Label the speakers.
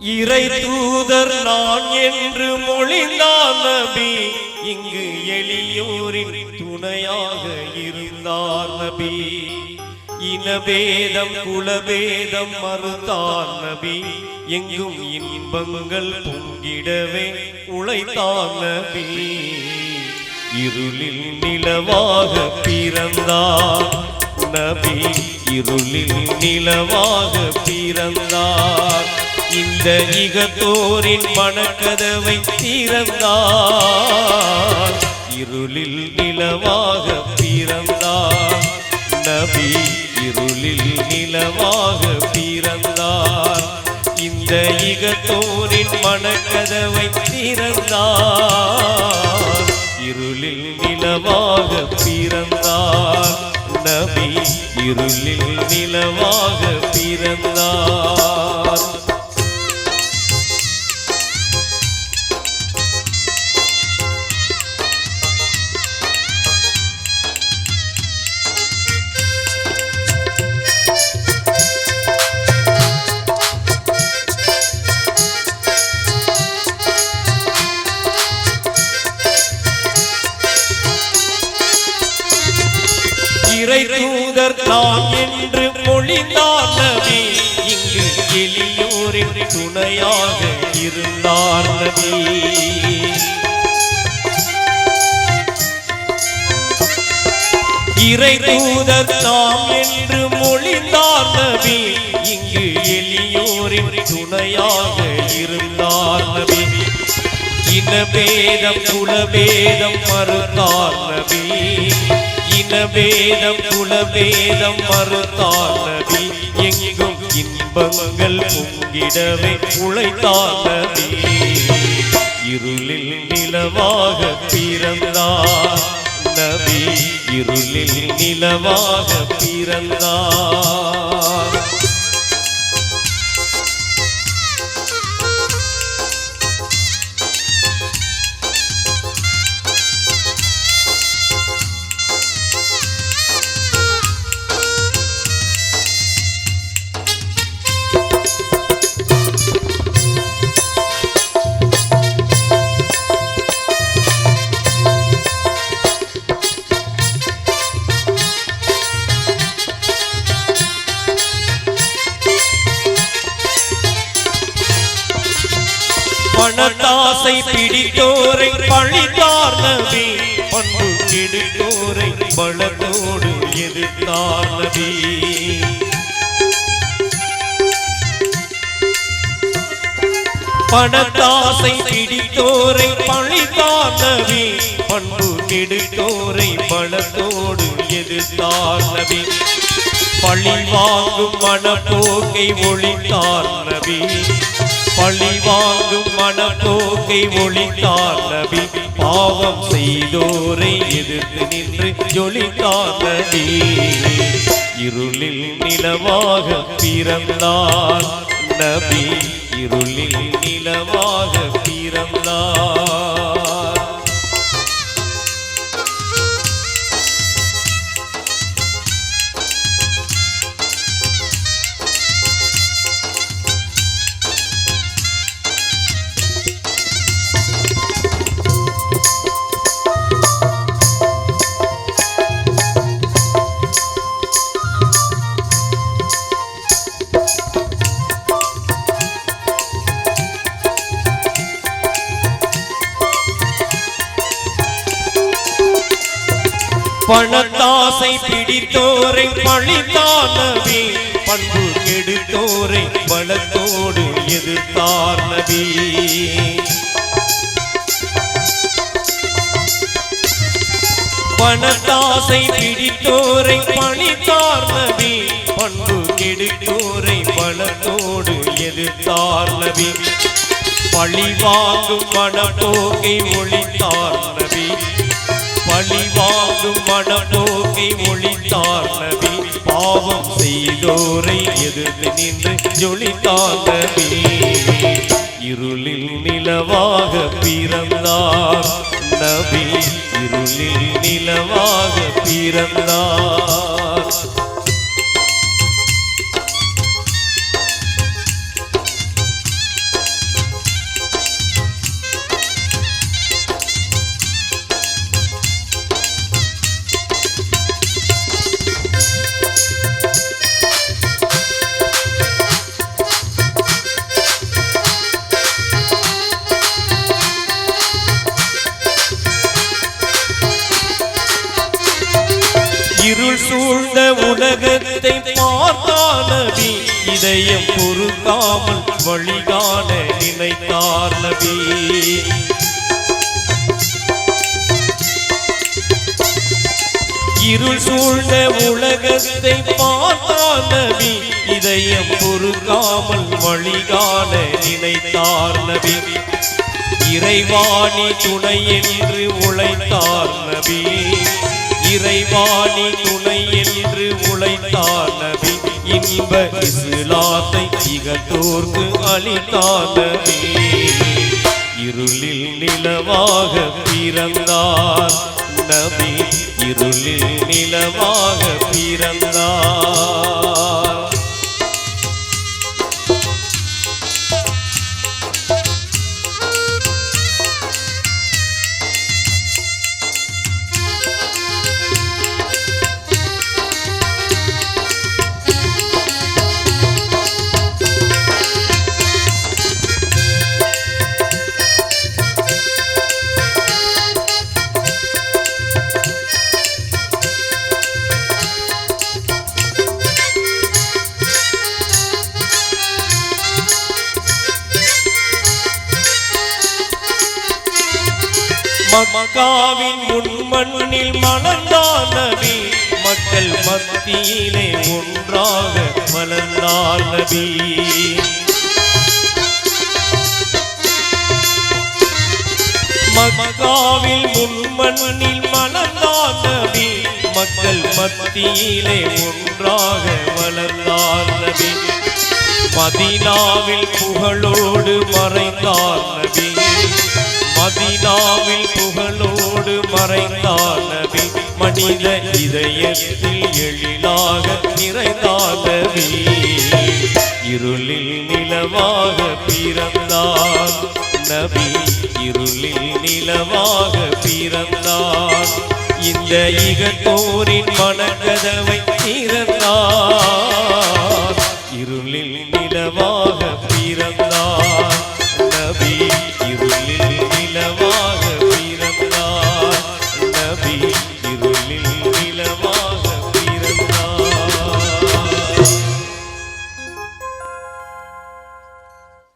Speaker 1: இறை தூதர் நான் என்று மொழிந்தான் நபி. இங்கு எளியோரின் துணையாக இருந்தார் நபி. இனபேதம் குலபேதம் மறுத்தார் நபி. எங்கும் இன்பங்கள் பொங்கிடவே உழைத்தார் நபி. இருளில் நிலவாக பிறந்தார் நபி. இருளில் நிலவாக பிறந்தார். இந்த இகத்தோரின் மனக்கதவை திறந்தார். இருளில் நிலவாக பிறந்தார் நபி. இருளில் நிலவாக பிறந்தார். இந்த இகத்தோரின் மனக்கதவை திறந்தார். இருளில் நிலவாக பிறந்தார் நபி. இருளில் நிலவாக பிறந்தார். இறை தூதர் நான் என்று மொழிந்தார் நபி. இங்கு எளியோரின் துணையாக இருந்தார் நபி. இறை தூதர் நாம் என்று மொழிந்தார் நபி. இங்கு எளியோரின் துணையாக இருந்தார் நபி. இனபேதம் குலபேதம் மறுத்தார் நபி. இனபேதம் குலபேதம் மறுத்தார் நபி. எங்கும் இன்பங்கள் பொங்கிடவே உழைத்தார் நபி. இருளில் நிலவாக பிறந்தார் நபி. இருளில் நிலவாக பிறந்தார். பணத்தாசை பிடித்தோரை பழித்தார் நபி. பண்பு கெடுத்தோரை பலத்தோடு எதிர்த்தார் நபி. பணத்தாசை பிடித்தோரை பழித்தார் நபி. பண்பு கெடுத்தோரை பலத்தோடு எதிர்த்தார் நபி. பழி வாங்கும் மனப்போக்கை ஒழித்தார் நபி. பழி வாங்கும் மனப்போக்கை ஒழித்தார் நபி. பாவம் செய்தோரை எதிர்த்து நின்று ஜொலித்தார் நபி. இருளில் நிலவாக பிறந்தார் நபி. இருளில் நிலவாக பிறந்தார். பணத்தாசை பிடித்தோரை பழித்தார் நபி. பண்பு கெடுத்தோரை பலத்தோடு எதிர்த்தார் நபி. பணத்தாசை பிடித்தோரை பழித்தார் நபி. பண்பு கெடுத்தோரை பலத்தோடு எதிர்த்தார் நபி. பழி வாங்கும் மனப்போக்கை ஒழித்தார் நபி. பழி வாங்கும் மனப்போக்கை ஒழித்தார் நபி. பாவம் செய்தோரை எதிர்த்து நின்று ஜொலித்தார் நபி. இருளில் நிலவாக பிறந்தார் நபி. இருளில் நிலவாக பிறந்தார். சூழ்ந்த உலகத்தை பார்த்தார் நபி இதயம் பொறுக்காமல் வழிகாண நினைத்தார் நபி இருள் சூழ்ந்த உலகத்தை பார்த்தார் நபி இதயம் பொறுக்காமல் வழிகாண நினைத்தார் நபி இறைவாணி துணை என்று உழைத்தார் நபி இறைவாணி துணை என்று உழைத்தார் நபி இன்ப இஸ்லாத்தை இகத்தோர்க்கு அளித்தார் நபி இருளில் நிலவாக பிறந்தார் நபி இருளில் நிலவாக பிறந்தார் மக்காவின் முன்மண்ணில் மலர்ந்தார் நபி மக்கள் மத்தியிலே ஒன்றாக மலர்ந்தார் நபி மக்காவில் முன்மண்ணில் மலர்ந்தார் நபி மக்கள் மத்தியிலே ஒன்றாக மலர்ந்தார் நபி மதீனாவில் புகழோடு மறைந்தார் நபி மதீனாவில் புகழோடு மறைந்தார் நபி மனித இதயத்தில் எழிலாக நிறைந்தார் நபி இருளில் நிலவாக பிறந்தார் நபி இருளில் நிலவாக பிறந்தார் இந்த இகத்தோரின் மனக்கதவை திறந்தார் இருளில் நிலவாக